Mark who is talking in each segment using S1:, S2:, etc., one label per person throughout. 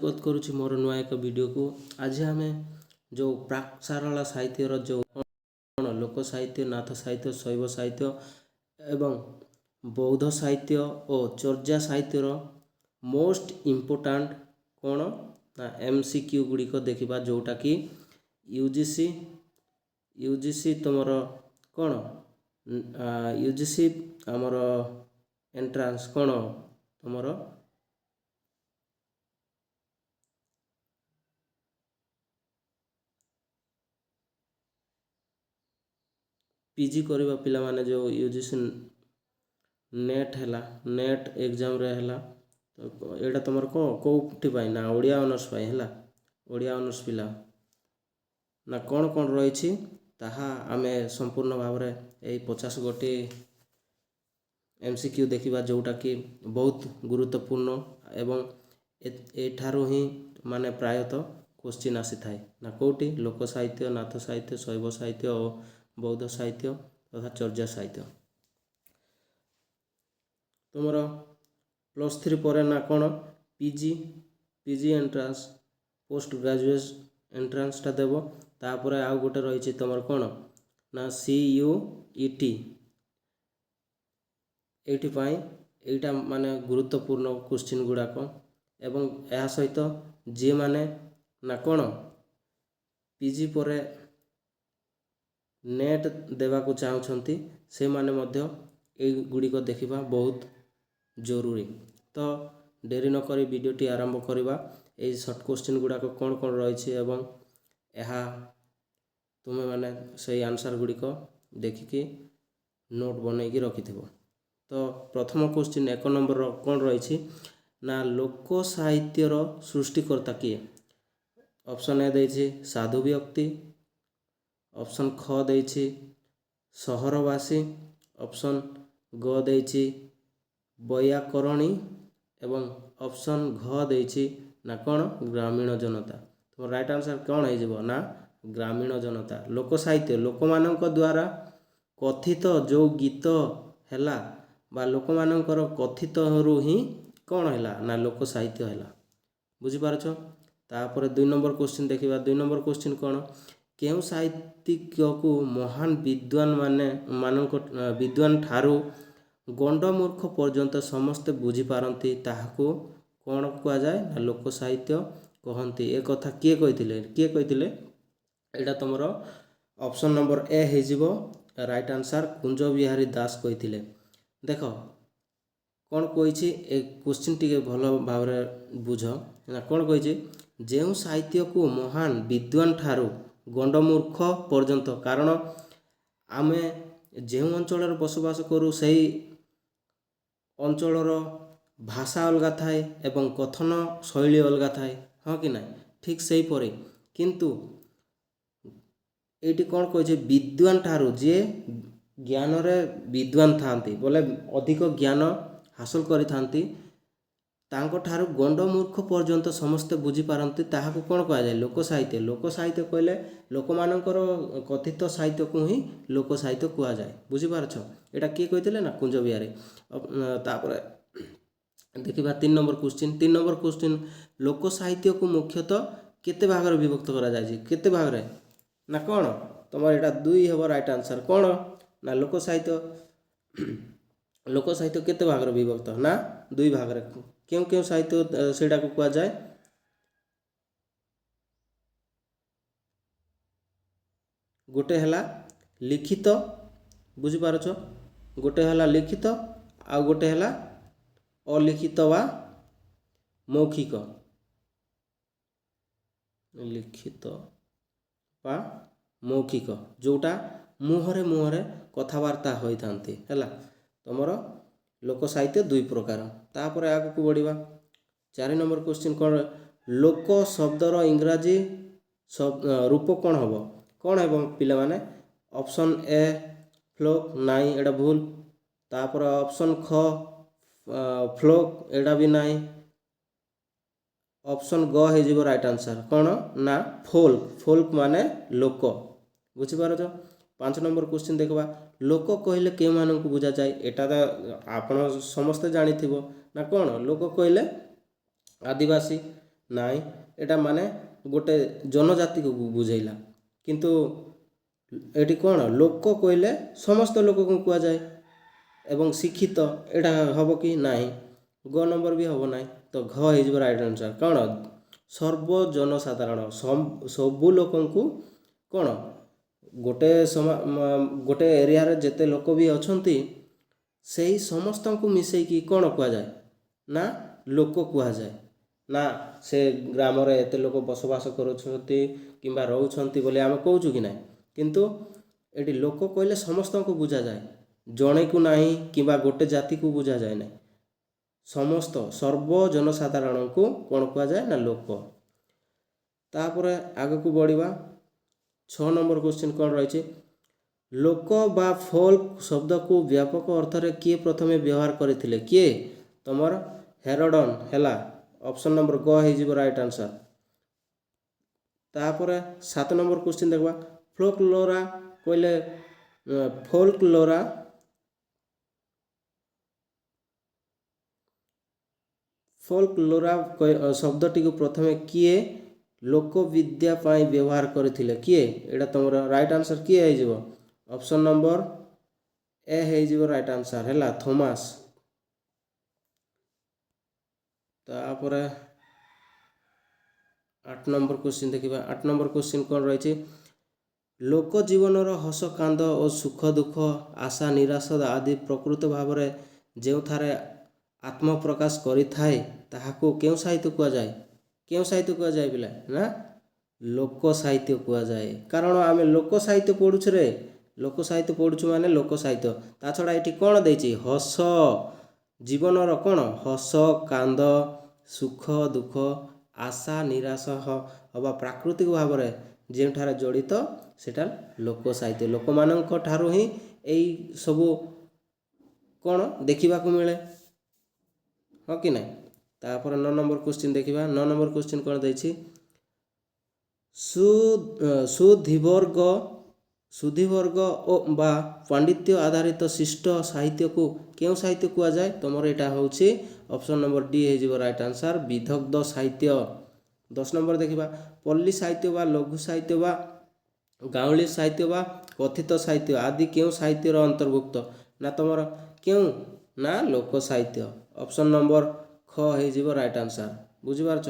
S1: स्वागत करुछि मोर नुआ एक वीडियो को। आज आम जो प्राक सारला साहित्यर जो लोक साहित्य, नाथ साहित्य, शैव साहित्य एवं बौद्ध साहित्य और चर्या साहित्यर मोस्ट इम्पोर्टाट कौन ना MCQ गुड़िक देखा, जोटा कि यूजीसी तुमर कौन यूजीसी आमर एंट्रांस कौन तुमर पीजी करवा पिला माने जो यूजीसी नेट हैला, नेट एग्जाम रे हैला, तो एटा तुमर कोठी पाई ना ओडिया ऑनर्स पाई हैला, ओडिया ऑनर्स पिला ना कौन कौन रही ताहा आमे संपूर्ण भाव रे ए 50 गोटी MCQ देखिबा, जोटा कि बहुत गुरुत्वपूर्ण एवं एठारु ही माने प्रायतः क्वेश्चन आसी थाए ना कोटी लोक साहित्य, नाथ साहित्य, शैव साहित्य और बौद्ध साहित्य तथा चर्या साहित्य। तुमर +3 पर ना कौन PG entrance, post graduate entrance टा देव। तापर आउ गोटे रही तुमर कौन ना CUET, एटा माने गुरुत्वपूर्ण क्वेश्चन गुड़ाक एवं यह सहित जी माने ना कौन पीजी पर नेट देवाको चाहूँगी से माने मध्य ए गुड़िक देखा बहुत जरूरी। तो डेरी न करी वीडियोटी आरंभ करवा। ए सर्ट क्वेश्चन गुड़ाक कौन कौन रही एवं यह तुम्हें माने से आंसर गुड़िक देखिकी नोट बनईकी रखि। तो प्रथम क्वेश्चन 1 नंबर कौन रही ना लोक साहित्यर सृष्टिकर्ता किए। ऑप्शन ए देछि साधु व्यक्ति, ऑप्शन ख देछि सहरवासी, ऑप्शन ग देछि वैयाकरणी एवं ऑप्शन घ देछि ना कौन ग्रामीण जनता। तो राइट आंसर कौन है ना ग्रामीण जनता। लोक साहित्य लोक मानक द्वारा कथित जो गीत हैला बा लोक मानकर कथित रु ही कौन हैला ना लोक साहित्य हैला। बुझी पारछ। तापर 2 नंबर क्वेश्चन देखिबा। 2 नंबर क्वेश्चन कौन केउ साहित्यिक को महान विद्वान ठारू गंडमूर्ख पर्यंत समस्ते बुझी पारती ताहाको कौन कह जाए ना लोक साहित्य कहती। ए कथा किए कहिथिले एटा तुमर ऑप्शन नंबर ए हेजिबो राइट आंसर कुंज बिहारी दास कहिथिले। देख कौन कही ए क्वेश्चन टी भल भाव बुझ ना कौन कही जेउ साहित्य को महान विद्वान ठारू गंडमूर्ख पर्यंत, कारण आमे जो अंचल बसवास करूँ से अंचलर भाषा अलग थाए एवं कथन शैली अलग थाए, हाँ कि ना ठीक से परे। किंतु ये कौन कहे विद्वान ठारू जे ज्ञान रे विद्वान थांती बोले अधिक ज्ञान हासिल करि थांती तांको ठारू गंडमूर्ख पर्यंत समस्ते बुझी पारती ताहाको कौन कह जाए लोक साहित्य। लोक साहित्य कहले लोक मानकर कथित साहित्य को ही लोक साहित्य कह जाए। बुझी पारछ। एटा किए कहिथिले ना कुंज बिहारी। तापर देखिबा 3 नंबर क्वेश्चन। 3 नंबर क्वेश्चन लोक साहित्य को मुख्यतः केते भाग रे विभक्त करा जाय केते भाग रे ना कौन तुम एटा 2 हेबो राइट आंसर कौन ना लोक साहित्य केते भाग रे विभक्त ना 2 भाग रे। क्यों क्यों साहित्य सेटा को कहा जाए गोटे हला लिखित, बुझी पारछ, गोटे हला लिखित आ गोटे हला अलिखित वा मौखिक। लिखित वा मौखिक जोटा मुहरे मुहरे कथबार्ता होई थांती हैला। तुमर लोक साहित्य 2 प्रकार। तापर आगु को बढ़िबा। 4 नंबर क्वेश्चन कौन लोक शब्दर इंग्राजी रूप कौन हम कौन है पिला माने। ऑप्शन ए फ्लोक नाई एटा भूल। तापर ऑप्शन ख फ्लोक एटा भी नाई। ऑप्शन ग हे जिवो राइट आंसर कौन ना फोल्क। फोल्क माने लोक। बुझी पारछ। 5 नंबर क्वेश्चन देखबा लोक कहले के मानन को बुझा जाए। एटा तो आपण समस्त जानी थिबो ना कौन लोक कहले आदिवासी, ନାଇଁ, ଏଟା ମାନେ ଗୋଟେ ଜନଜାତିକୁ ବୁଝେଇଲା। କିନ୍ତୁ ଏଠି କ'ଣ ଲୋକ କହିଲେ ସମସ୍ତ ଲୋକଙ୍କୁ କୁହାଯାଏ। ଏବଂ ଶିକ୍ଷିତ ଏଇଟା ହେବ କି ନାହିଁ, ଗ ନମ୍ବର ବି ହେବ ନାହିଁ। ତ ଘ ହେଇଯିବ ରାଇଟ୍ ଆନ୍ସର୍। କ'ଣ ସର୍ବଜନସାଧାରଣ, ସବୁ ଲୋକଙ୍କୁ କ'ଣ ଗୋଟେ ଏରିଆରେ ଯେତେ ଲୋକ ବି ଅଛନ୍ତି ସେହି ସମସ୍ତଙ୍କୁ ମିଶେଇକି କ'ଣ କୁହାଯାଏ ନା ଲୋକ କୁହାଯାଏ। ନା ସେ ଗ୍ରାମରେ ଏତେ ଲୋକ ବସବାସ କରୁଛନ୍ତି କିମ୍ବା ରହୁଛନ୍ତି ବୋଲି ଆମେ କହୁଛୁ କି ନାହିଁ। କିନ୍ତୁ ଏଠି ଲୋକ କହିଲେ ସମସ୍ତଙ୍କୁ ବୁଝାଯାଏ, ଜଣେକୁ ନାହିଁ କିମ୍ବା ଗୋଟେ ଜାତିକୁ ବୁଝାଯାଏ ନାହିଁ। ସମସ୍ତ ସର୍ବଜନସାଧାରଣଙ୍କୁ କ'ଣ କୁହାଯାଏ ନା ଲୋକ। ତାପରେ ଆଗକୁ ବଢ଼ିବା। 6 ନମ୍ବର କ୍ୱେଶ୍ଚିନ୍ କ'ଣ ରହିଛି? ଲୋକ ବା ଫୋଲ୍କ ଶବ୍ଦକୁ ବ୍ୟାପକ ଅର୍ଥରେ କିଏ ପ୍ରଥମେ ବ୍ୟବହାର କରିଥିଲେ? କିଏ? ତମର ହେରୋଡନ୍ ହେଲା। ଅପସନ୍ ନମ୍ବର ଗ ହେଇଯିବ ରାଇଟ୍ ଆନ୍ସର୍। ତାପରେ 7 ନମ୍ବର କ୍ୱେଶ୍ଚିନ୍ ଦେଖିବା। ଫୋଲ୍କଲୋରା କହିଲେ ଫୋଲ୍କଲୋରା ଶବ୍ଦଟିକୁ ପ୍ରଥମେ କିଏ ଲୋକବିଦ୍ୟା ପାଇଁ ବ୍ୟବହାର କରିଥିଲେ? କିଏ? ଏଇଟା ତମର ରାଇଟ୍ ଆନ୍ସର୍ କିଏ ହେଇଯିବ? ଅପସନ୍ ନମ୍ବର ଏ ହେଇଯିବ ରାଇଟ୍ ଆନ୍ସର୍ ହେଲା, ଥୋମାସ୍। ତାପରେ 8 ନମ୍ବର କ୍ୱେଶ୍ଚିନ୍ ଦେଖିବା। 8 ନମ୍ବର କ୍ୱେଶ୍ଚିନ୍ କ'ଣ ରହିଛି? ଲୋକ ଜୀବନର ହସ କାନ୍ଦ ଓ ସୁଖ ଦୁଃଖ, ଆଶା ନିରାଶ ଆଦି ପ୍ରକୃତ ଭାବରେ ଯେଉଁଠାରେ ଆତ୍ମପ୍ରକାଶ କରିଥାଏ ତାହାକୁ କେଉଁ ସାହିତ୍ୟ କୁହାଯାଏ? କେଉଁ ସାହିତ୍ୟ କୁହାଯାଏ ପିଲା? ନା ଲୋକ ସାହିତ୍ୟ କୁହାଯାଏ। କାରଣ ଆମେ ଲୋକ ସାହିତ୍ୟ ପଢ଼ୁଛୁ ରେ, ଲୋକ ସାହିତ୍ୟ ପଢ଼ୁଛୁ ମାନେ ଲୋକ ସାହିତ୍ୟ। ତା ଛଡ଼ା ଏଠି କ'ଣ ଦେଇଛି? ହସ, ଜୀବନର କ'ଣ ହସ କାନ୍ଦ, ସୁଖ ଦୁଃଖ, ଆଶା ନିରାଶ ହେବା ପ୍ରାକୃତିକ ଭାବରେ ଯେଉଁଠାରେ ଜଡ଼ିତ ସେଟା ଲୋକ ସାହିତ୍ୟ। ଲୋକମାନଙ୍କ ଠାରୁ ହିଁ ଏଇ ସବୁ କ'ଣ ଦେଖିବାକୁ ମିଳେ, ହଁ କି ନାହିଁ? ତାପରେ 9 ନମ୍ବର କ୍ୱେଶ୍ଚିନ୍ ଦେଖିବା। 9 ନମ୍ବର କ୍ୱେଶ୍ଚିନ୍ କ'ଣ ଦେଇଛି? ସୁଧୀବର୍ଗ ଓ ବା ପାଣ୍ଡିତ୍ୟ ଆଧାରିତ ଶିଷ୍ଟ ସାହିତ୍ୟକୁ କେଉଁ ସାହିତ୍ୟ କୁହାଯାଏ? ତମର ଏଇଟା ହେଉଛି ଅପସନ୍ ନମ୍ବର ଡି ହେଇଯିବ ରାଇଟ୍ ଆନ୍ସର୍, ବିଦଗ୍ଧ ସାହିତ୍ୟ। 10 ନମ୍ବର ଦେଖିବା। ପଲ୍ଲୀ ସାହିତ୍ୟ ବା ଲଘୁ ସାହିତ୍ୟ ବା ଗାଉଁଲି ସାହିତ୍ୟ ବା କଥିତ ସାହିତ୍ୟ ଆଦି କେଉଁ ସାହିତ୍ୟର ଅନ୍ତର୍ଭୁକ୍ତ? ନା ତମର କେଉଁ? ନା ଲୋକ ସାହିତ୍ୟ। ଅପସନ୍ ନମ୍ବର ଖ ହେଇଯିବ ରାଇଟ୍ ଆନ୍ସର୍। ବୁଝିପାରୁଛ?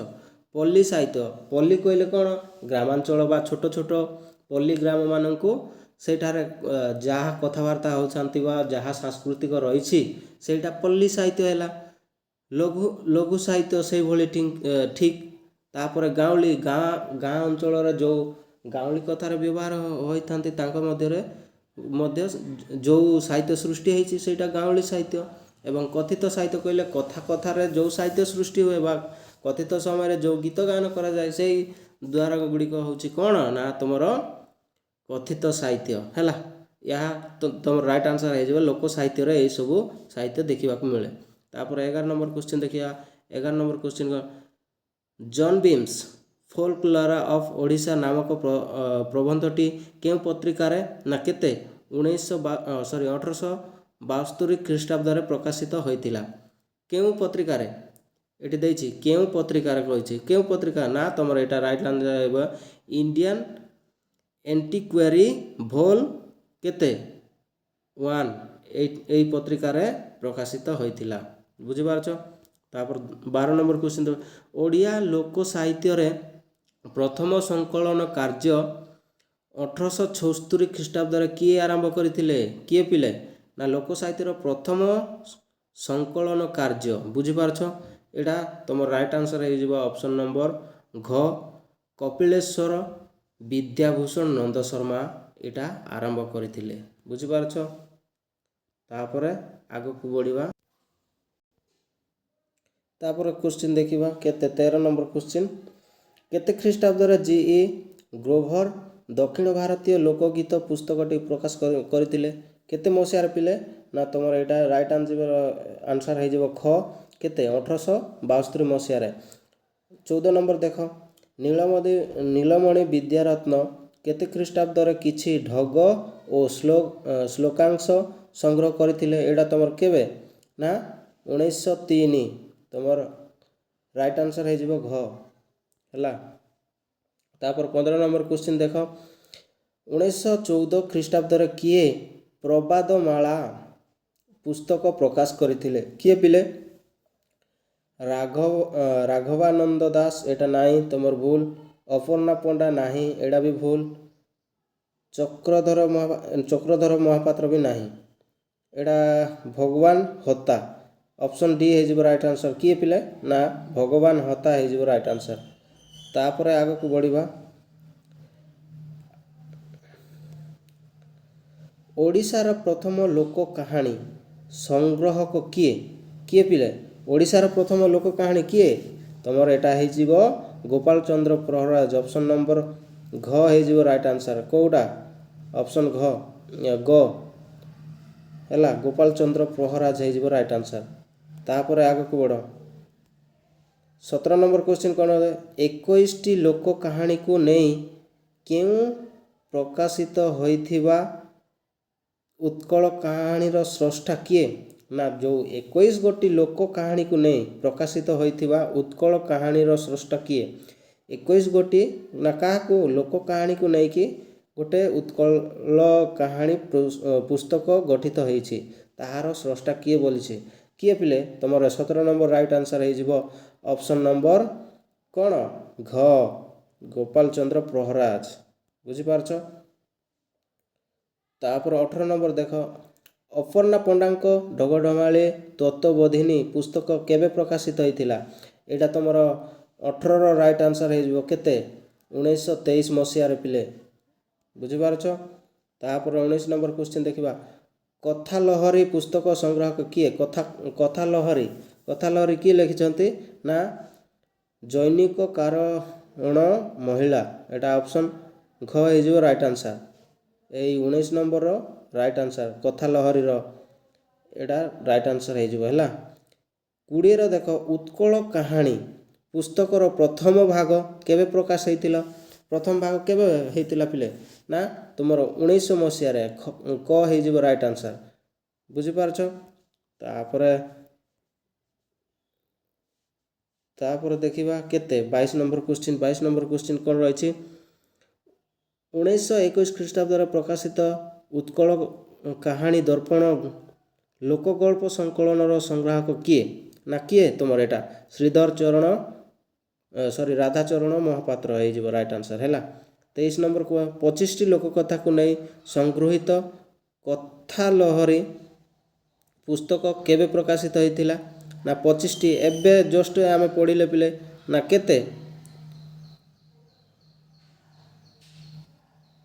S1: ପଲ୍ଲୀ ସାହିତ୍ୟ, ପଲ୍ଲୀ କହିଲେ କ'ଣ? ଗ୍ରାମାଞ୍ଚଳ ବା ଛୋଟ ଛୋଟ ପଲ୍ଲୀ ଗ୍ରାମମାନଙ୍କୁ ସେଇଠାରେ ଯାହା କଥାବାର୍ତ୍ତା ହେଉଛନ୍ତି ବା ଯାହା ସାଂସ୍କୃତିକ ରହିଛି ସେଇଟା ପଲ୍ଲୀ ସାହିତ୍ୟ ହେଲା। ଲଘୁ ସାହିତ୍ୟ ସେଇଭଳି ଠିକ୍। ତାପରେ ଗାଉଁଲି, ଗାଁ ଅଞ୍ଚଳରେ ଯେଉଁ ଗାଉଁଲି କଥାର ବ୍ୟବହାର ହୋଇଥାନ୍ତି ତାଙ୍କ ମଧ୍ୟରେ ମଧ୍ୟ ଯେଉଁ ସାହିତ୍ୟ ସୃଷ୍ଟି ହେଇଛି ସେଇଟା ଗାଉଁଲି ସାହିତ୍ୟ। ଏବଂ କଥିତ ସାହିତ୍ୟ କହିଲେ କଥାରେ ଯେଉଁ ସାହିତ୍ୟ ସୃଷ୍ଟି ହୁଏ ବା କଥିତ ସମୟରେ ଯେଉଁ ଗୀତ ଗାନ କରାଯାଏ ସେଇ ଦ୍ୱାରା ଗୁଡ଼ିକ ହେଉଛି କ'ଣ? ନା ତୁମର କଥିତ ସାହିତ୍ୟ ହେଲା। ଏହା ତୁମର ରାଇଟ୍ ଆନ୍ସର୍ ହେଇଯିବ। ଲୋକ ସାହିତ୍ୟରେ ଏହିସବୁ ସାହିତ୍ୟ ଦେଖିବାକୁ ମିଳେ। ତାପରେ 11 ନମ୍ବର କ୍ୱେଶ୍ଚିନ୍ ଦେଖିବା। 11 number question John Beams folklore of Odisha ନାମକ ପ୍ରବନ୍ଧଟି କେଉଁ ପତ୍ରିକାରେ ନା କେତେ 1872 ଖ୍ରୀଷ୍ଟାବ୍ଦରେ ପ୍ରକାଶିତ ହୋଇଥିଲା? କେଉଁ ପତ୍ରିକାରେ? ଏଠି ଦେଇଛି କେଉଁ ପତ୍ରିକାରେ କହିଛି। କେଉଁ ପତ୍ରିକା? ନା ତମର ଏଇଟା ରାଇଟ୍ ଆନ୍ସର୍ ହେବ ଇଣ୍ଡିଆନ୍ ଏଣ୍ଟିକ୍ୱାରୀ ଭୋଲ୍ କେତେ 1 ଏଇ ପତ୍ରିକାରେ ପ୍ରକାଶିତ ହୋଇଥିଲା। ବୁଝିପାରୁଛ? ତାପରେ 12 ନମ୍ବର କ୍ୱେଶ୍ଚିନ୍, ଓଡ଼ିଆ ଲୋକ ସାହିତ୍ୟରେ ପ୍ରଥମ ସଂକଳନ କାର୍ଯ୍ୟ 1876 ଖ୍ରୀଷ୍ଟାବ୍ଦରେ କିଏ ଆରମ୍ଭ କରିଥିଲେ? କିଏ ପିଲେ? ନା ଲୋକ ସାହିତ୍ୟର ପ୍ରଥମ ସଂକଳନ କାର୍ଯ୍ୟ। ବୁଝିପାରୁଛ? ଏଇଟା ତୁମର ରାଇଟ୍ ଆନ୍ସର୍ ହେଇଯିବ ଅପସନ୍ ନମ୍ବର ଘ, କପିଳେଶ୍ୱର ବିଦ୍ୟାଭୂଷଣ ନନ୍ଦ ଶର୍ମା ଏଇଟା ଆରମ୍ଭ କରିଥିଲେ। ବୁଝିପାରୁଛ? ତାପରେ ଆଗକୁ ବଢ଼ିବା। ତାପରେ କ୍ୱେଶ୍ଚିନ୍ ଦେଖିବା। କେତେ 13 ନମ୍ବର କ୍ୱେଶ୍ଚିନ୍, କେତେ ଖ୍ରୀଷ୍ଟାବ୍ଦରେ ଜି.ଇ. ଗ୍ରୋଭର ଦକ୍ଷିଣ ଭାରତୀୟ ଲୋକଗୀତ ପୁସ୍ତକଟି ପ୍ରକାଶ କରିଥିଲେ? କେତେ ମସିହାରେ ପିଲେ? ନା ତୁମର ଏଇଟା ରାଇଟ୍ ଆନ୍ସର୍ ହେଇଯିବ ଖ, କେତେ 1872 ମସିହାରେ। 14 ନମ୍ବର ଦେଖ, ନୀଳମଣି ବିଦ୍ୟାରତ୍ନ କେତେ ଖ୍ରୀଷ୍ଟାବ୍ଦରେ କିଛି ଢଗ ଓ ଶ୍ଲୋକାଂଶ ସଂଗ୍ରହ କରିଥିଲେ? ଏଇଟା ତୁମର କେବେ? ନା 1903। ତୁମର ରାଇଟ୍ ଆନ୍ସର୍ ହେଇଯିବ ଘ। ହେଲା। ତାପରେ 15 नंबर क्वेश्चन देख 1914 ख्रीष्टाब्दରେ किए प्रबादमाला पुस्तक प्रकाश करथिले किए पिले राघवानंद दास एटा नाही तुमर भूल अपर्णा पंडा नाही एटा भी भूल चक्रधर महापात्र भी नाही एटा भगवान होता ऑप्शन डी है राइट आंसर किए पिले ना भगवान होता है राइट आंसर। तापरे आग को बढ़िबा ओडिशार प्रथम लोक कहानी संग्रहक किए किए पिले ओडिशार प्रथम लोक कहानी किए तुमर एटा है गोपाल चंद्र प्रहराज ऑप्शन नंबर घ है राइट आंसर कोटा ऑप्शन घ ग हैला गोपाल चंद्र प्रहराज है राइट आंसर। तापर आग को बढ़ 17 नंबर क्वेश्चन कौन है 21टी लोक कहानी को नहीं क्यों प्रकाशित होइथिबा उत्कल कहानीर स्रष्टा किए ना जो 21 गोटी लोक कहानी को नहीं प्रकाशित होइथिबा उत्कल कहानीर स्रष्टा किए 21 गोटी ना क्या को लोक कहानी को नहीं कि गोटे उत्कल कहानी पुस्तक गठित होइछि ताहार स्रष्टा किए बोलिछे किए पिले तुमर 17 नंबर राइट आंसर है ऑप्शन नंबर कौन घ गोपाल चंद्र प्रहराज बुझिपारछ। तापर 18 नंबर देख अपर्णा पंडांक ढगढमाली तत्वबोधिनी पुस्तक केबे प्रकाशित होइथिला एटा तुमर 18 राइट आंसर है केते 1923 मसीह रे पिले बुझिपारछ। तापर 19 नंबर क्वेश्चन देखिबा कथा लहरी पुस्तक संग्राहक किए कथा लहरी किए लिखिछंती ना जैनिक कारण महिला एटा ऑप्शन घ है राइट आंसर यही 19 नंबर राइट आंसर कथा लहरी एटा राइट आंसर है 20 देख उत्कल कहानी पुस्तकर प्रथम भाग केबे प्रकाश होइतिला प्रथम भाग केबे होइतिला पिले ना तुमर 1900 मसीह रे क है राइट आंसर बुझिपारछ। तापर देखिबा केते 22 नंबर क्वेश्चन कौन रही 1921 ख्रीष्टाब्द प्रकाशित उत्कल कहानी दर्पण लोकगल्प संकलन संग्राहक किए ना किए तुमर एटा श्रीधर चरण राधाचरण महापात्र है राइट आंसर है 23 नंबर को 25टी लोककथा को नहीं संगृहित कथा लहरी पुस्तक केबे प्रकाशित होइथिला ना 25टी एबे जस्ट आमे पढ़िले पिले ना केते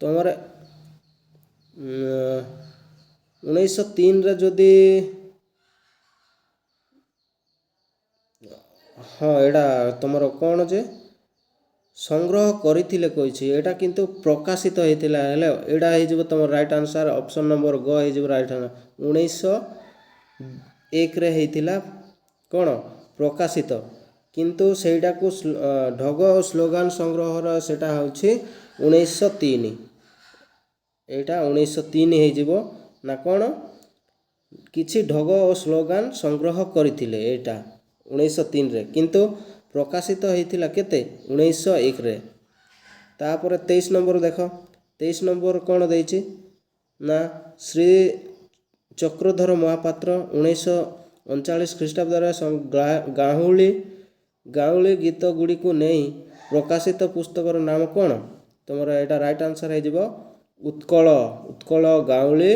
S1: तुमर 1903 रे जदि हाँ एटा तुमर कौन जे संग्रह करिथिले कहिछि एटा किंतु प्रकाशित होइथिला हेले एटा हे तुमर राइट आंसर ऑप्शन नंबर ग हे राइट आंसर 1901 रे हेइथिला कौन प्रकाशित किंतु सेटा को ढग और स्लोगान संग्रहर सेटा होछि 1903 एटा 1903 हे ना कौन किछि ढग और स्लोगान संग्रह करिथिले एटा 1903 रे किंतु प्रकाशित होइथिला केते 1901 रे। तापर 23 नंबर देख 23 नंबर कौन देछि ना श्री चक्रधर महापात्र 1939 ख्रीष्टाब्द गाउली गीत गुड़ी को नहीं प्रकाशित पुस्तकर नाम कौन तुम एटा राइट आंसर है उत्कल गाउली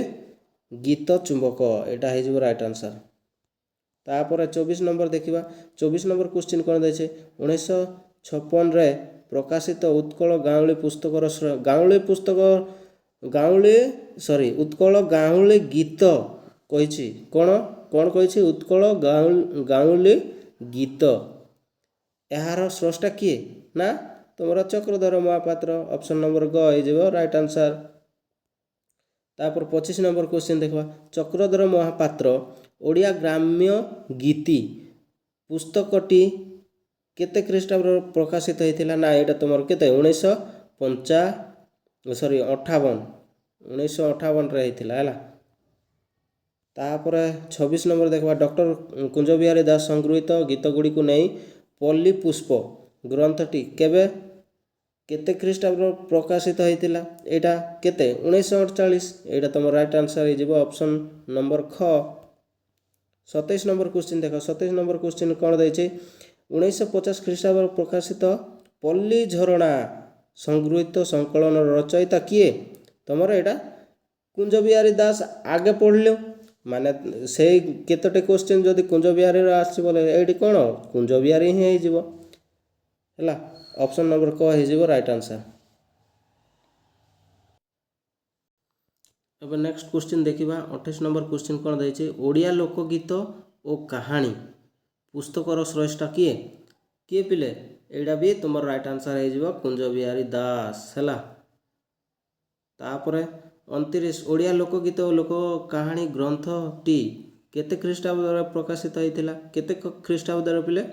S1: गीत चुंबक एटा है राइट आंसर। तापर 24 नंबर देखिबा 24 नंबर क्वेश्चन कौन देछे 1956 रे प्रकाशित उत्कल गाउली पुस्तकर उत्कल गाउली गीत कहिछि कौन कहिछि उत्कल गाउली गीत यार स्रष्टा किए ना तुमरा चक्रधर महापात्र ऑप्शन नंबर ग हो राइट आंसर। तापर 25 नंबर क्वेश्चन देखा चक्रधर महापात्र ओडिया ग्राम्य गीति पुस्तकटी केते ख्रीष्टाब्द प्रकाशित होइथिला ना एटा तुमर केते 1958 रे होइथिला हैला। तापर 26 नंबर देखा डॉक्टर कुंज बिहारी दास संगृहीत गीत गुड़ी को नहीं पल्ली पुष्प ଗ୍ରନ୍ଥଟି କେବେ କେତେ ଖ୍ରୀଷ୍ଟାବ୍ଦରେ ପ୍ରକାଶିତ ହୋଇଥିଲା? ଏଇଟା କେତେ? 1948। ଏଇଟା ତୁମ ରାଇଟ୍ ଆନ୍ସର୍ ହେଇଯିବ ଅପସନ୍ ନମ୍ବର ଖ। 27 ନମ୍ବର କ୍ୱେଶ୍ଚିନ୍ ଦେଖ। 27 ନମ୍ବର କ୍ୱେଶ୍ଚିନ୍ କ'ଣ ଦେଇଛି? 1950 ଖ୍ରୀଷ୍ଟାବ୍ଦରେ ପ୍ରକାଶିତ ପଲ୍ଲୀ ଝରଣା ସଂଗୃହୀତ ସଂକଳନର ରଚୟିତା କିଏ? ତୁମର ଏଇଟା କୁଞ୍ଜ ବିହାରୀ ଦାସ। ଆଗେ ପଢ଼ିଲୁ ମାନେ ସେଇ କେତୋଟି କ୍ୱେଶ୍ଚିନ୍ ଯଦି କୁଞ୍ଜ ବିହାରୀର ଆସିବ ବୋଲେ ଏଇଠି କ'ଣ କୁଞ୍ଜ ବିହାରୀ ହିଁ ହେଇଯିବ ହେଲା। ଅପସନ୍ ନମ୍ବର କ ହେଇଯିବ ରାଇଟ୍ ଆନ୍ସର୍। ଏବେ ନେକ୍ସଟ କ୍ୱେଶ୍ଚିନ୍ ଦେଖିବା। 28 ନମ୍ବର କ୍ୱେଶ୍ଚିନ୍ କ'ଣ ଦେଇଛି? ଓଡ଼ିଆ ଲୋକଗୀତ ଓ କାହାଣୀ ପୁସ୍ତକର ସ୍ରଷ୍ଟା କିଏ? କିଏ ପିଲେ? ଏଇଟା ବି ତୁମର ରାଇଟ୍ ଆନ୍ସର୍ ହେଇଯିବ କୁଞ୍ଜ ବିହାରୀ ଦାସ ହେଲା। ତାପରେ 29 ଓଡ଼ିଆ ଲୋକଗୀତ ଓ ଲୋକ କାହାଣୀ ଗ୍ରନ୍ଥଟି କେତେ ଖ୍ରୀଷ୍ଟାବ୍ଦରେ ପ୍ରକାଶିତ ହୋଇଥିଲା? କେତେ ଖ୍ରୀଷ୍ଟାବ୍ଦରେ ପିଲେ?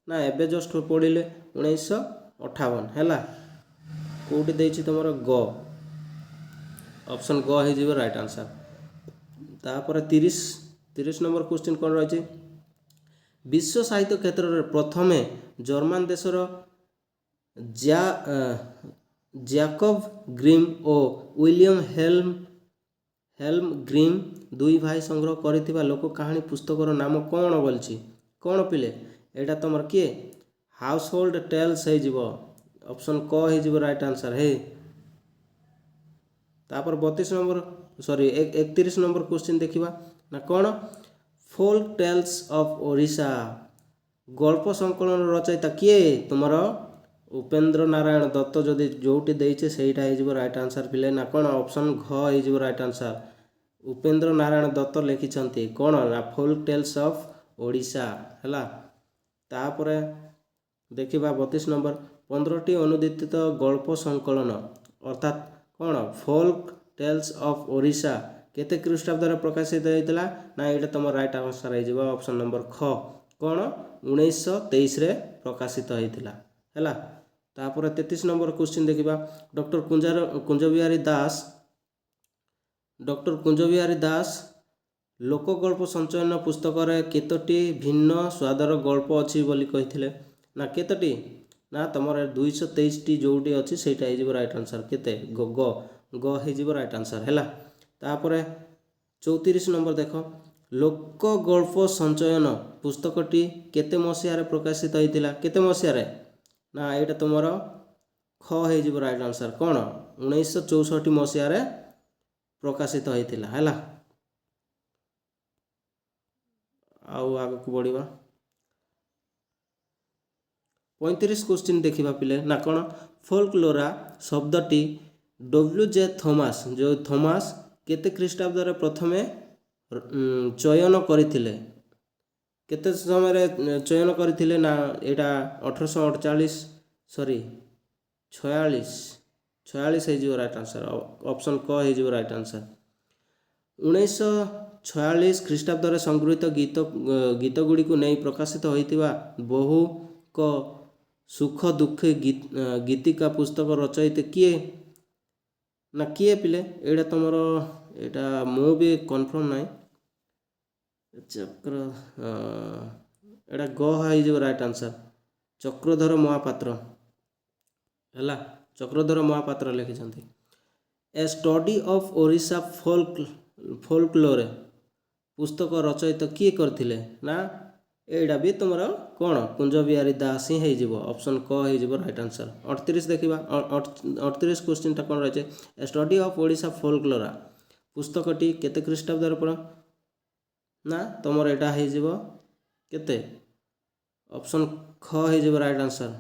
S1: ନା ଏବେ ଜଷ୍ଟ ପଢ଼ିଲେ 1958 ହେଲା। କେଉଁଠି ଦେଇଛି ତୁମର? ଗ। ଅପସନ୍ ଗ ହେଇଯିବ ରାଇଟ୍ ଆନ୍ସର୍। ତାପରେ 30 ନମ୍ବର କ୍ୱେଶ୍ଚିନ୍ କ'ଣ ରହିଛି? ବିଶ୍ୱ ସାହିତ୍ୟ କ୍ଷେତ୍ରରେ ପ୍ରଥମେ ଜର୍ମାନ ଦେଶର ଜ୍ୟାକବ୍ ଗ୍ରିମ୍ ଓ ୱିଲିୟମ୍ ହେଲ୍ମଗ୍ରିମ୍ ଦୁଇ ଭାଇ ସଂଗ୍ରହ କରିଥିବା ଲୋକ କାହାଣୀ ପୁସ୍ତକର ନାମ କ'ଣ ବୋଲିଛି? କ'ଣ ପିଲେ? ଏଇଟା ତୁମର କିଏ? ହାଉସ୍ ହୋଲ୍ଡ ଟେଲ୍ସ ହେଇଯିବ। ଅପସନ୍ କ ହେଇଯିବ ରାଇଟ୍ ଆନ୍ସର୍ ହେ। ତାପରେ 31 ନମ୍ବର କ୍ୱେଶ୍ଚିନ୍ ଦେଖିବା ନା କ'ଣ? ଫୋଲ୍କ ଟେଲ୍ସ ଅଫ୍ ଓଡ଼ିଶା ଗଳ୍ପ ସଂକଳନ ରଚୟିତା କିଏ? ତୁମର ଉପେନ୍ଦ୍ର ନାରାୟଣ ଦତ୍ତ। ଯଦି ଯେଉଁଠି ଦେଇଛେ ସେଇଟା ହେଇଯିବ ରାଇଟ୍ ଆନ୍ସର୍ ପିଲେ ନା କ'ଣ? ଅପସନ୍ ଘ ହେଇଯିବ ରାଇଟ୍ ଆନ୍ସର୍। ଉପେନ୍ଦ୍ର ନାରାୟଣ ଦତ୍ତ ଲେଖିଛନ୍ତି କ'ଣ ନା ଫୋଲ୍କ ଟେଲ୍ସ ଅଫ୍ ଓଡ଼ିଶା ହେଲା। ତାପରେ ଦେଖିବା 32 ନମ୍ବର 15ଟି ଅନୁଦିତ ଗଳ୍ପ ସଂକଳନ ଅର୍ଥାତ୍ କ'ଣ ଫୋଲ୍କ ଟେଲ୍ସ ଅଫ୍ ଓଡ଼ିଶା କେତେ ଖ୍ରୀଷ୍ଟାବ୍ଦରେ ପ୍ରକାଶିତ ହୋଇଥିଲା? ନା ଏଇଟା ତୁମ ରାଇଟ୍ ଆନ୍ସର୍ ହେଇଯିବ ଅପସନ୍ ନମ୍ବର ଖ। କ'ଣ 1923ରେ ପ୍ରକାଶିତ ହୋଇଥିଲା ହେଲା। ତାପରେ 33 ନମ୍ବର କ୍ୱେଶ୍ଚିନ୍ ଦେଖିବା। ଡକ୍ଟର କୁଞ୍ଜ ବିହାରୀ ଦାସ ଲୋକଗଳ୍ପ ସଞ୍ଚୟନ ପୁସ୍ତକରେ କେତୋଟି ଭିନ୍ନ ସ୍ୱାଦର ଗଳ୍ପ ଅଛି ବୋଲି କହିଥିଲେ? ନା କେତୋଟି? ନା ତୁମର 223ଟି ଯେଉଁଠି ଅଛି ସେଇଟା ହେଇଯିବ ରାଇଟ୍ ଆନ୍ସର୍। କେତେ? ଗ ହେଇଯିବ ରାଇଟ୍ ଆନ୍ସର୍ ହେଲା। ତାପରେ 34 ନମ୍ବର ଦେଖ। ଲୋକ ଗଳ୍ପ ସଞ୍ଚୟନ ପୁସ୍ତକଟି କେତେ ମସିହାରେ ପ୍ରକାଶିତ ହୋଇଥିଲା? କେତେ ମସିହାରେ? ନା ଏଇଟା ତୁମର ଖ ହେଇଯିବ ରାଇଟ୍ ଆନ୍ସର୍। କ'ଣ 1964 ମସିହାରେ ପ୍ରକାଶିତ ହୋଇଥିଲା ହେଲା। ଆଉ ଆଗକୁ ବଢ଼ିବା। 35 କ୍ୱେଶ୍ଚିନ୍ ଦେଖିବା ପିଲେ ନା କ'ଣ? ଫୋଲ୍କଲୋରା ଶବ୍ଦଟି W.J. ଥମାସ କେତେ ଖ୍ରୀଷ୍ଟାବ୍ଦରେ ପ୍ରଥମେ ଚୟନ କରିଥିଲେ? କେତେ ସମୟରେ ଚୟନ କରିଥିଲେ? ନା ଏଇଟା 1846 ହେଇଯିବ ରାଇଟ୍ ଆନ୍ସର୍। ଅପସନ୍ କ ହେଇଯିବ ରାଇଟ୍ ଆନ୍ସର୍। 1946 ଖ୍ରୀଷ୍ଟାବ୍ଦରେ ସଂଗୃହୀତ ଗୀତଗୁଡ଼ିକୁ ନେଇ ପ୍ରକାଶିତ ହୋଇଥିବା ବହୁକ ସୁଖ ଦୁଃଖୀ ଗୀତିକା ପୁସ୍ତକ ରଚୟିତା କିଏ? ନା କିଏ ପିଲେ? ଏଇଟା ତୁମର ଏଇଟା ମୁଁ ବି କନଫର୍ମ ନାହିଁ। ଏଇଟା ଗ ହେଇଯିବ ରାଇଟ୍ ଆନ୍ସର୍। ଚକ୍ରଧର ମହାପାତ୍ର ହେଲା। ଚକ୍ରଧର ମହାପାତ୍ର ଲେଖିଛନ୍ତି। ଏ ଷ୍ଟଡି ଅଫ୍ ଓଡ଼ିଶା ଫୋଲ୍କଲୋରେ ପୁସ୍ତକ ରଚୟିତା କିଏ କରିଥିଲେ? ନା ଏଇଟା ବି ତୁମର କ'ଣ କୁଞ୍ଜ ବିହାରୀ ଦାସ ହିଁ ହେଇଯିବ। ଅପସନ୍ କ ହେଇଯିବ ରାଇଟ୍ ଆନ୍ସର୍। 38 ଦେଖିବା। 38 କ୍ୱେଶ୍ଚିନ୍ଟା କ'ଣ ରହିଛି? ଏ ଷ୍ଟଡି ଅଫ୍ ଓଡ଼ିଶା ଫୋଲ୍କଲୋରା ପୁସ୍ତକଟି କେତେ ଖ୍ରୀଷ୍ଟାବ୍ଦରେ ପଢ଼? ନା ତୁମର ଏଇଟା ହେଇଯିବ କେତେ? ଅପସନ୍ ଖ ହେଇଯିବ ରାଇଟ୍ ଆନ୍ସର୍।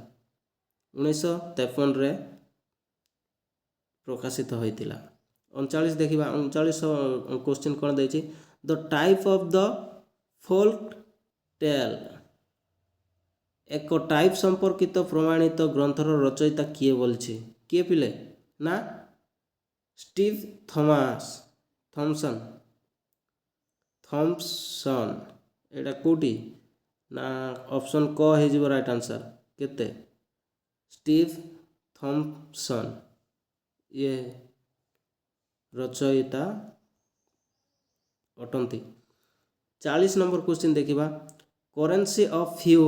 S1: 1953ରେ ପ୍ରକାଶିତ ହୋଇଥିଲା। 39 ଦେଖିବା। 39 କ୍ୱେଶ୍ଚିନ୍ କ'ଣ ଦେଇଛି? The type of the folk tale ଏକ ଟାଇପ୍ ସମ୍ପର୍କିତ ପ୍ରମାଣିତ ଗ୍ରନ୍ଥର ରଚୟିତା କିଏ ବୋଲିଛି? କିଏ ପିଲେ? ନା ଷ୍ଟିଭ୍ ଥମ୍ପସନ୍। ଏଇଟା କେଉଁଠି? ନା ଅପସନ୍ କ ହେଇଯିବ ରାଇଟ୍ ଆନ୍ସର୍। କେତେ? ଷ୍ଟିଭ୍ ଥମ୍ପସନ୍ ଇଏ ରଚୟିତା ଅଟନ୍ତି। 40 ନମ୍ବର କ୍ୱେଶ୍ଚିନ୍ ଦେଖିବା। Currency of few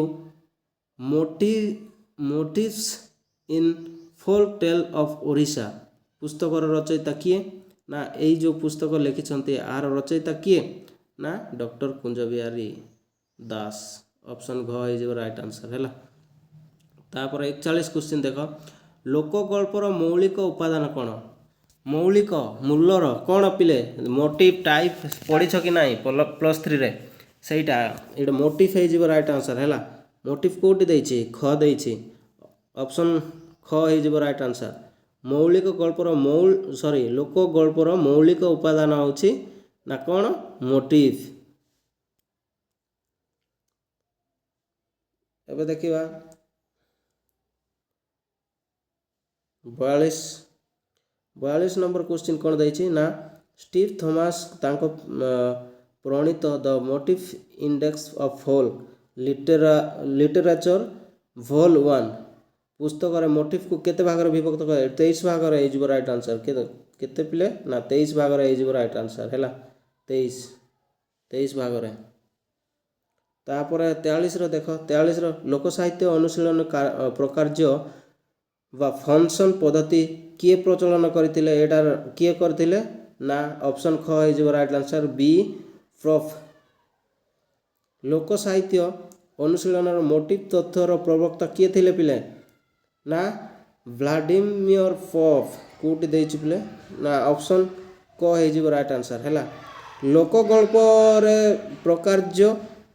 S1: motifs in folk tale of Odisha ପୁସ୍ତକର ରଚୟିତା କିଏ? ନା ଏଇ ଯେଉଁ ପୁସ୍ତକ ଲେଖିଛନ୍ତି ଆର ରଚୟିତା କିଏ? ନା ଡକ୍ଟର କୁଞ୍ଜବିହାରୀ ଦାସ। ଅପସନ୍ ଘ ହେଇଯିବ ରାଇଟ୍ ଆନ୍ସର୍ ହେଲା। ତାପରେ 41 କ୍ୱେଶ୍ଚିନ୍ ଦେଖ, ଲୋକଗଳ୍ପର ମୌଳିକ ଉପାଦାନ କ'ଣ? ମୌଳିକ ମୂଲର କ'ଣ ପିଲେ? ମୋଟିଭ୍ ଟାଇପ୍ ପଢ଼ିଛ କି ନାହିଁ +3ରେ? ସେଇଟା ଏଇଟା ମୋଟିଭ୍ ହେଇଯିବ ରାଇଟ୍ ଆନ୍ସର୍ ହେଲା। ମୋଟିଭ୍ କେଉଁଠି ଦେଇଛି? ଖ ଦେଇଛି। ଅପସନ୍ ଖ ହେଇଯିବ ରାଇଟ୍ ଆନ୍ସର୍। ମୌଳିକ ଗଳ୍ପର ଲୋକ ଗଳ୍ପର ମୌଳିକ ଉପାଦାନ ହେଉଛି ନା କ'ଣ? ମୋଟିଭ୍। ଏବେ ଦେଖିବା 42 ନମ୍ବର କ୍ୱେଶ୍ଚିନ୍ କ'ଣ ଦେଇଛି? ନା ଷ୍ଟିଭ୍ ଥମାସ୍ ତାଙ୍କ ପ୍ରଣୀତ ଦ ମୋଟିଭ୍ ଇଣ୍ଡେକ୍ସ ଅଫ୍ ହୋଲ୍ ଲିଟେରାଚର୍ ଭୋଲ୍ 1 ପୁସ୍ତକରେ ମୋଟିଭ୍କୁ କେତେ ଭାଗରେ ବିଭକ୍ତ କରେ? 23 ଭାଗରେ ହେଇଯିବ ରାଇଟ୍ ଆନ୍ସର୍। କେତେ ପିଲେ? ନା 23 ଭାଗରେ ହେଇଯିବ ରାଇଟ୍ ଆନ୍ସର୍ ହେଲା। 23 ଭାଗରେ। ତାପରେ 43ର ଦେଖ, 43ର ଲୋକସାହିତ୍ୟ ଅନୁଶୀଳନ ପ୍ରକାର୍ଯ୍ୟ ବା ଫଙ୍କସନ୍ ପଦ୍ଧତି କିଏ ପ୍ରଚଳନ କରିଥିଲେ? ଏଇଟା କିଏ କରିଥିଲେ? ନା ଅପସନ୍ ଖ ହେଇଯିବ ରାଇଟ୍ ଆନ୍ସର୍। ବି ପ୍ରଫ୍। ଲୋକସାହିତ୍ୟ ଅନୁଶୀଳନର ମୋଟିଭ୍ ତଥ୍ୟର ପ୍ରବକ୍ତା କିଏ ଥିଲେ ପିଲେ? ନା ଭ୍ଲାଡିମିର୍ ପଫ୍। କେଉଁଠି ଦେଇଛି ପିଲେ? ନା ଅପସନ୍ କ ହେଇଯିବ ରାଇଟ୍ ଆନ୍ସର୍ ହେଲା। ଲୋକଗଳ୍ପରେ ପ୍ରକାର୍ଯ୍ୟ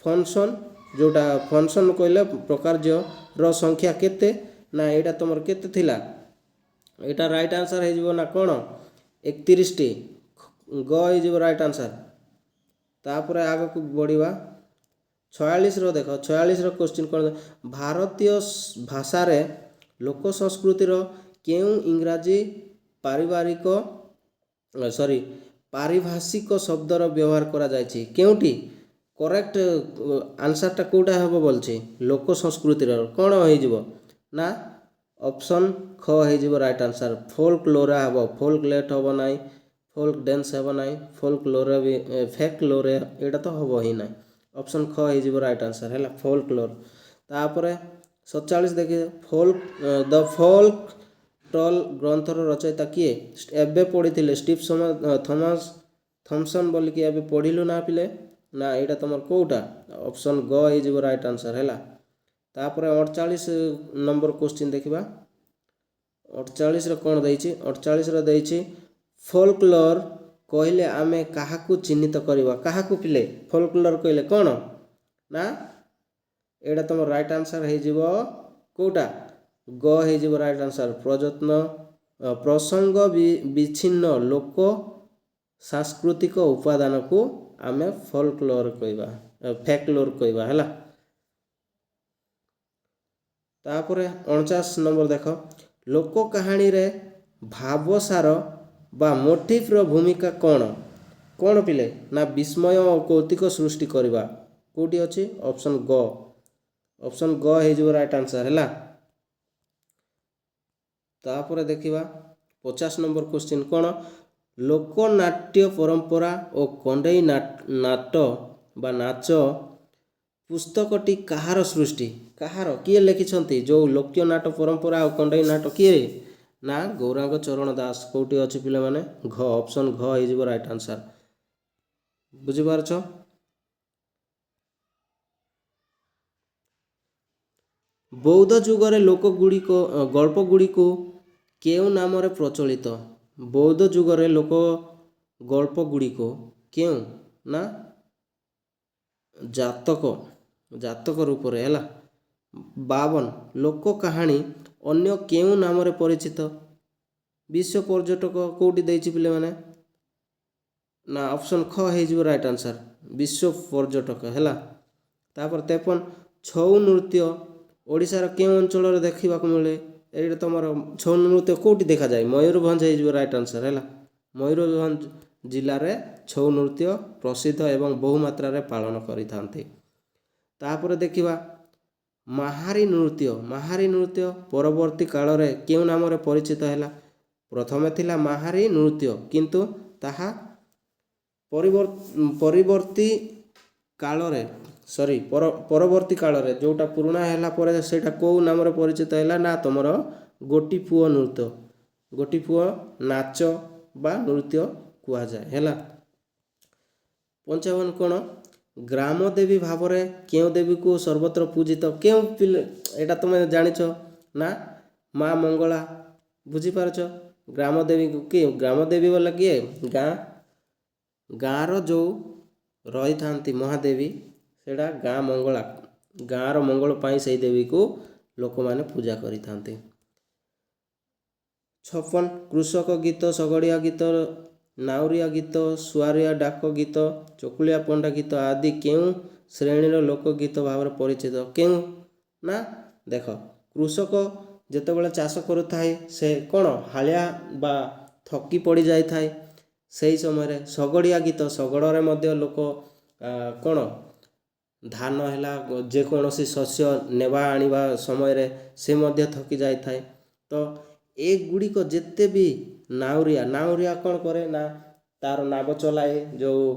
S1: ଫଙ୍କସନ୍, ଯେଉଁଟା ଫଙ୍କସନ୍ କହିଲେ ପ୍ରକାର୍ଯ୍ୟର ସଂଖ୍ୟା କେତେ? ନା ଏଇଟା ତୁମର କେତେ ଥିଲା? ଏଇଟା ରାଇଟ୍ ଆନ୍ସର୍ ହେଇଯିବ ନା କ'ଣ? 31ଟି। ଗ ହେଇଯିବ ରାଇଟ୍ ଆନ୍ସର୍। ତାପରେ ଆଗକୁ ବଢ଼ିବା 46ର ଦେଖ, 46ର କ୍ୱେଶ୍ଚିନ୍ କ'ଣ? ଭାରତୀୟ ଭାଷାରେ ଲୋକ ସଂସ୍କୃତିର କେଉଁ ଇଂରାଜୀ ପାରିଭାଷିକ ଶବ୍ଦର ବ୍ୟବହାର କରାଯାଇଛି? କେଉଁଠି? କରେକ୍ଟ ଆନ୍ସର୍ଟା କେଉଁଟା ହେବ ବୋଲଛି? ଲୋକ ସଂସ୍କୃତିର କ'ଣ ହେଇଯିବ? ନା ଅପସନ୍ ଖ ହେଇଯିବ ରାଇଟ୍ ଆନ୍ସର୍। ଫୋଲ୍କ ଲୋରା ହେବ। ଫୋଲ୍କ ଲେଟ୍ ହେବ ନାହିଁ, ଫୋଲ୍କ ଡ୍ୟାନ୍ସ ହେବ ନାହିଁ, ଫୋଲ୍କ ଲୋରା ବି ଫେକ୍ ଲୋରେ ଏଇଟା ତ ହେବ ହିଁ ନାହିଁ। ଅପସନ୍ ଖ ହେଇଯିବ ରାଇଟ୍ ଆନ୍ସର୍ ହେଲା, ଫୋଲ୍କ ଲୋର୍। ତାପରେ 47 ଦେଖିବେ, ଦ ଫୋଲ୍କ ଟଲ୍ ଗ୍ରନ୍ଥର ରଚୟିତା କିଏ? ଏବେ ପଢ଼ିଥିଲେ ଷ୍ଟିଭ୍ ଥମସନ୍ ବୋଲିକି ଏବେ ପଢ଼ିଲୁ ନା ପିଲେ? ନା ଏଇଟା ତୁମର କେଉଁଟା? ଅପସନ୍ ଗ ହେଇଯିବ ରାଇଟ୍ ଆନ୍ସର୍ ହେଲା। ତାପରେ 48 ନମ୍ବର କ୍ୱେଶ୍ଚିନ୍ ଦେଖିବା। 48ର କ'ଣ ଦେଇଛି? 48ର ଦେଇଛି ଫୋଲ୍କଲୋର୍ କହିଲେ ଆମେ କାହାକୁ ଚିହ୍ନିତ କରିବା? କାହାକୁ ପିଲେ? ଫୋଲ୍କଲୋର୍ କହିଲେ କ'ଣ? ନା ଏଇଟା ତୁମର ରାଇଟ୍ ଆନ୍ସର୍ ହେଇଯିବ କେଉଁଟା? ଗ ହେଇଯିବ ରାଇଟ୍ ଆନ୍ସର୍। ପ୍ରସଙ୍ଗ ବିଚ୍ଛିନ୍ନ ଲୋକ ସାଂସ୍କୃତିକ ଉପାଦାନକୁ ଆମେ ଫୋଲ୍କଲୋର୍ କହିବା, ଫେକ୍ଲୋର୍ କହିବା ହେଲା। ତାପରେ 49 ନମ୍ବର ଦେଖ, ଲୋକ କାହାଣୀରେ ଭାବସାର ବା ମୋଟିଭ୍ର ଭୂମିକା କ'ଣ? କ'ଣ ପିଲେ? ନା ବିସ୍ମୟ ଓ କୌତୁକ ସୃଷ୍ଟି କରିବା। କେଉଁଠି ଅଛି? ଅପସନ୍ ଗ। ଅପସନ୍ ଗ ହେଇଯିବ ରାଇଟ୍ ଆନ୍ସର୍ ହେଲା। ତାପରେ ଦେଖିବା 50 ନମ୍ବର କ୍ୱେଶ୍ଚିନ୍ କ'ଣ? ଲୋକନାଟ୍ୟ ପରମ୍ପରା ଓ କଣ୍ଢେଇ ନାଟ ବା ନାଚ ପୁସ୍ତକଟି କାହାର ସୃଷ୍ଟି? କାହାର? କିଏ ଲେଖିଛନ୍ତି? ଯେଉଁ ଲୋକନାଟ ପରମ୍ପରା ଆଉ କଣ୍ଢେଇ ନାଟ କିଏ? ନା ଗୌରାଙ୍ଗ ଚରଣ ଦାସ। କେଉଁଠି ଅଛି ପିଲାମାନେ? ଘ। ଅପସନ୍ ଘ ହେଇଯିବ ରାଇଟ୍ ଆନ୍ସର୍। ବୁଝିପାରୁଛ? ବୌଦ୍ଧ ଯୁଗରେ ଗଳ୍ପ ଗୁଡ଼ିକୁ କେଉଁ ନାମରେ ପ୍ରଚଳିତ? ବୌଦ୍ଧ ଯୁଗରେ ଲୋକ ଗଳ୍ପ ଗୁଡ଼ିକୁ କେଉଁ? ନା ଜାତକ ରୂପରେ ହେଲା। 52 ଲୋକ କାହାଣୀ ଅନ୍ୟ କେଉଁ ନାମରେ ପରିଚିତ? ବିଶ୍ୱ ପର୍ଯ୍ୟଟକ କେଉଁଠି ଦେଇଛି ପିଲାମାନେ? ନା ଅପସନ୍ ଖ ହେଇଯିବ ରାଇଟ୍ ଆନ୍ସର୍। ବିଶ୍ୱ ପର୍ଯ୍ୟଟକ ହେଲା। ତାପରେ 53 ଛଉ ନୃତ୍ୟ ଓଡ଼ିଶାର କେଉଁ ଅଞ୍ଚଳରେ ଦେଖିବାକୁ ମିଳେ? ଏଇଟା ତୁମର ଛଉ ନୃତ୍ୟ କେଉଁଠି ଦେଖାଯାଏ? ମୟୂରଭଞ୍ଜ ହେଇଯିବ ରାଇଟ୍ ଆନ୍ସର୍ ହେଲା। ମୟୂରଭଞ୍ଜ ଜିଲ୍ଲାରେ ଛଉ ନୃତ୍ୟ ପ୍ରସିଦ୍ଧ ଏବଂ ବହୁ ମାତ୍ରାରେ ପାଳନ କରିଥାନ୍ତି। ତାପରେ ଦେଖିବା ମାହାରୀ ନୃତ୍ୟ ପରବର୍ତ୍ତୀ କାଳରେ କେଉଁ ନାମରେ ପରିଚିତ ହେଲା? ପ୍ରଥମେ ଥିଲା ମାହାରୀ ନୃତ୍ୟ, କିନ୍ତୁ ତାହା ପରବର୍ତ୍ତୀ କାଳରେ ପରବର୍ତ୍ତୀ କାଳରେ ଯେଉଁଟା ପୁରୁଣା ହେଲା ପରେ ସେଇଟା କେଉଁ ନାମରେ ପରିଚିତ ହେଲା ନା ତୁମର ଗୋଟିପୁଅ ନୃତ୍ୟ, ଗୋଟିପୁଅ ନାଚ ବା ନୃତ୍ୟ କୁହାଯାଏ ହେଲା। 55 କ'ଣ, ଗ୍ରାମ ଦେବୀ ଭାବରେ କେଉଁ ଦେବୀକୁ ସର୍ବତ୍ର ପୂଜିତ? କେଉଁ ଏଇଟା ତୁମେ ଜାଣିଛ ନା ମା ମଙ୍ଗଳା, ବୁଝିପାରୁଛ? ଗ୍ରାମ ଦେବୀକୁ କିଏ? ଗ୍ରାମ ଦେବୀ ବୋଲେ କିଏ? ଗାଁର ଯେଉଁ ରହିଥାନ୍ତି ମହାଦେବୀ, ସେଇଟା ଗାଁ ମଙ୍ଗଳା, ଗାଁର ମଙ୍ଗଳ ପାଇଁ ସେଇ ଦେବୀକୁ ଲୋକମାନେ ପୂଜା କରିଥାନ୍ତି। 56 କୃଷକ ଗୀତ, ଶଗଡ଼ିଆ ଗୀତ, ନାଉରିଆ ଗୀତ, ସୁଆରିଆ ଡାକ ଗୀତ, ଚକୁଳିଆ ପଣ୍ଡା ଗୀତ ଆଦି କେଉଁ ଶ୍ରେଣୀର ଲୋକଗୀତ ଭାବରେ ପରିଚିତ? କେଉଁ ନା ଦେଖ, କୃଷକ ଯେତେବେଳେ ଚାଷ କରୁଥାଏ ସେ କ'ଣ ହାଳିଆ ବା ଥକି ପଡ଼ିଯାଇଥାଏ, ସେହି ସମୟରେ ଶଗଡ଼ିଆ ଗୀତ, ଶଗଡ଼ରେ ମଧ୍ୟ ଲୋକ କ'ଣ ଧାନ ହେଲା ଯେକୌଣସି ଶସ୍ୟ ନେବା ଆଣିବା ସମୟରେ ସେ ମଧ୍ୟ ଥକି ଯାଇଥାଏ। ତ ଏଗୁଡ଼ିକ ଯେତେ ବି ନାଉରିଆ କ'ଣ କରେ ନା ତା'ର ନାବ ଚଲାଏ, ଯେଉଁ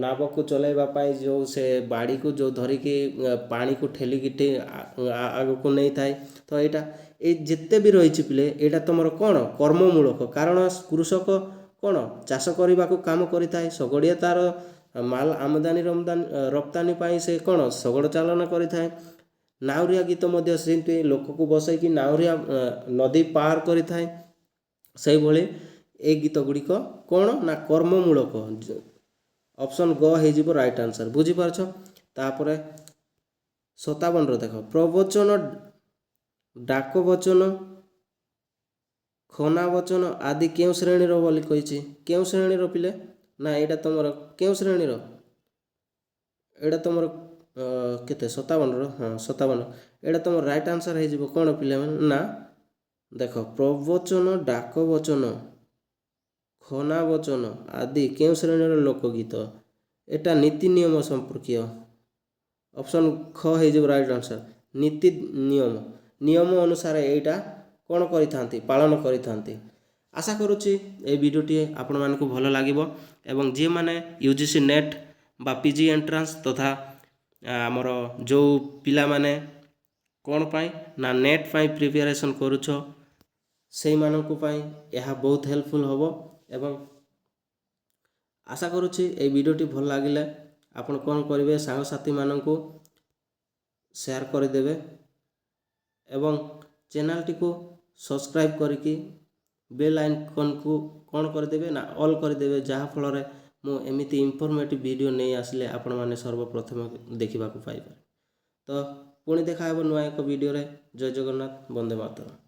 S1: ନାବକୁ ଚଲାଇବା ପାଇଁ ଯେଉଁ ସେ ବାଡ଼ିକୁ ଯେଉଁ ଧରିକି ପାଣିକୁ ଠେଲିକି ଆଗକୁ ନେଇଥାଏ। ତ ଏଇ ଯେତେ ବି ରହିଛି ପିଲେ, ଏଇଟା ତୁମର କ'ଣ କର୍ମମୂଳକ, କାରଣ କୃଷକ କ'ଣ ଚାଷ କରିବାକୁ କାମ କରିଥାଏ, ଶଗଡ଼ିଆ ତା'ର ମାଲ ଆମଦାନୀ ରପ୍ତାନି ପାଇଁ ସେ କ'ଣ ଶଗଡ଼ ଚାଳନା କରିଥାଏ। ନାଉରିଆ ଗୀତ ମଧ୍ୟ ସେମିତି ଲୋକକୁ ବସେଇକି ନାଉରିଆ ନଦୀ ପାର କରିଥାଏ। ସେଇଭଳି এই ଗୀତ ଗୁଡ଼ିକ କ'ଣ ନା କର୍ମମୂଳକ। ଅପସନ୍ ଗ ହେଇଯିବ ରାଇଟ୍ ଆନ୍ସର୍, ବୁଝିପାରୁଛ? ତାପରେ 57 ଦେଖ, ପ୍ରବଚନ, ଡାକ ବଚନ, ଖନା ବଚନ ଆଦି କେଉଁ ଶ୍ରେଣୀର ବୋଲି କହିଛି? କେଉଁ ଶ୍ରେଣୀର ପିଲେ? ନା ଏଇଟା ତୁମର କେଉଁ ଶ୍ରେଣୀର? ଏଇଟା ତୁମର କେତେ 57ର? ହଁ 57। ଏଇଟା ତୁମର ରାଇଟ୍ ଆନ୍ସର୍ ହେଇଯିବ କ'ଣ ପିଲାମାନେ? ନା ଦେଖ, ପ୍ରବଚନ, ଡାକ ବଚନ, ଖନା ବଚନ ଆଦି କେଉଁ ଶ୍ରେଣୀର ଲୋକଗୀତ? ଏଟା ନୀତି ନିୟମ ସମ୍ପର୍କୀୟ। ଅପସନ୍ ଖ ହେଇଯିବ ରାଇଟ୍ ଆନ୍ସର୍। ନୀତି ନିୟମ ଅନୁସାରେ ଏଇଟା କ'ଣ କରିଥାନ୍ତି? ପାଳନ କରିଥାନ୍ତି। ଆଶା କରୁଛି এই ଭିଡ଼ିଓଟି ଆପଣମାନଙ୍କୁ ଭଲ ଲାଗିବ ଏବଂ ଯିଏମାନେ UGC ନେଟ୍ ବା PG ଏଣ୍ଟ୍ରାନ୍ସ ତଥା ଆମର ଯେଉଁ ପିଲାମାନେ କ'ଣ ପାଇଁ ନା ନେଟ୍ ପାଇଁ ପ୍ରିପାରେସନ୍ କରୁଛ, ସେଇମାନଙ୍କ ପାଇଁ ଏହା ବହୁତ ହେଲ୍ପଫୁଲ୍ ହେବ। ଏବଂ ଆଶା କରୁଛି এই ଭିଡ଼ିଓଟି ଭଲ ଲାଗିଲେ ଆପଣ କ'ଣ କରିବେ, ସାଙ୍ଗସାଥିମାନଙ୍କୁ ସେୟାର କରିଦେବେ ଏବଂ ଚ୍ୟାନେଲଟିକୁ ସବସ୍କ୍ରାଇବ୍ କରିକି ବେଲ୍ ଆଇକନ୍କୁ କ'ଣ କରିଦେବେ ନା ଅଲ୍ କରିଦେବେ, ଯାହାଫଳରେ ମୁଁ ଏମିତି ଇନଫର୍ମେଟିଭ୍ ଭିଡ଼ିଓ ନେଇ ଆସିଲେ ଆପଣମାନେ ସର୍ବପ୍ରଥମେ ଦେଖିବାକୁ ପାଇବେ। ତ ପୁଣି ଦେଖା ହେବ ନୂଆ ଏକ ଭିଡ଼ିଓରେ। ଜୟ ଜଗନ୍ନାଥ, ବନ୍ଦେ ମାତରମ୍।